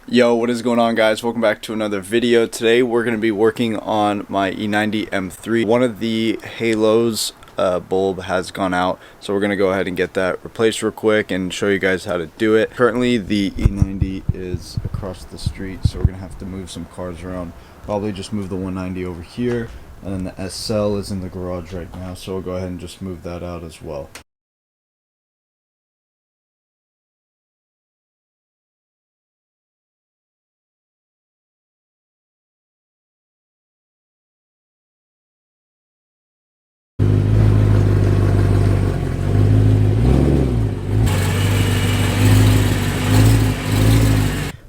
Yo, what is going on, guys? Welcome back to another video. Today we're going to be working on my E90 M3. One of the halos bulb has gone out, so we're going to go ahead and get that replaced real quick and show you guys how to do it. Currently the E90 is across the street, so we're going to have to move some cars around. Probably just move the 190 over here, and then the SL is in the garage right now, so we'll go ahead and just move that out as well.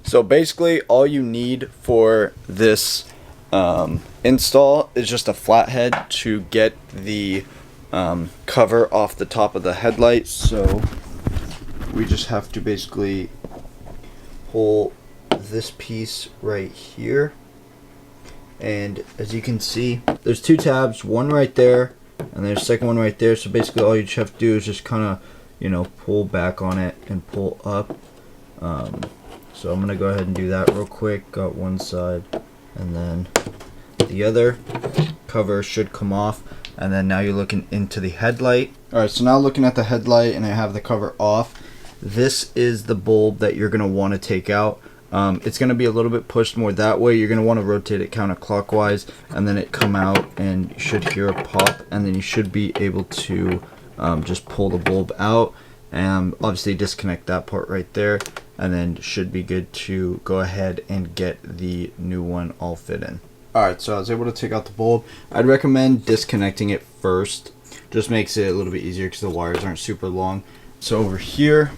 So basically all you need for this install is just a flathead to get the cover off the top of the headlight. So we just have to basically pull this piece right here, and as you can see there's two tabs, one right there and there's a second one right there. So basically all you just have to do is just kind of, you know, pull back on it and pull up. So I'm going to go ahead and do that real quick. Got one side, and then the other cover should come off. And then now you're looking into the headlight. Alright, so now looking at the headlight and I have the cover off. This is the bulb that you're going to want to take out. It's going to be a little bit pushed more that way. You're going to want to rotate it counterclockwise, and then it come out and you should hear a pop, and then you should be able to just pull the bulb out and obviously disconnect that part right there, and then should be good to go ahead and get the new one all fit in. Alright, so I was able to take out the bulb. I'd recommend disconnecting it first. Just makes it a little bit easier because the wires aren't super long. So over here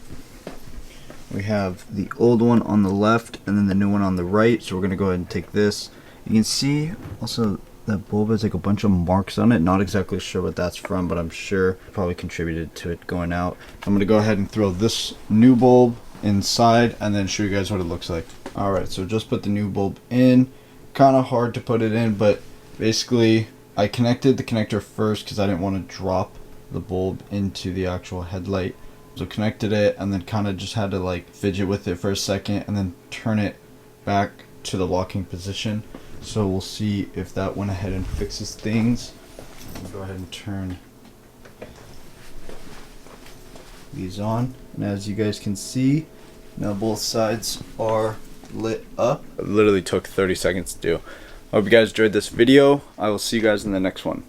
we have the old one on the left and then the new one on the right. So we're going to go ahead and take this. You can see also that bulb has like a bunch of marks on it. Not exactly sure what that's from, but I'm sure probably contributed to it going out. I'm going to go ahead and throw this new bulb inside and then show you guys what it looks like. Alright, so just put the new bulb in. Kind of hard to put it in, but basically I connected the connector first because I didn't want to drop the bulb into the actual headlight. So connected it and then kind of just had to like fidget with it for a second and then turn it back to the locking position. So we'll see if that went ahead and fixes things. I'll go ahead and turn these on, and as you guys can see, now both sides are lit up. It literally took 30 seconds to do. I hope you guys enjoyed this video. I will see you guys in the next one.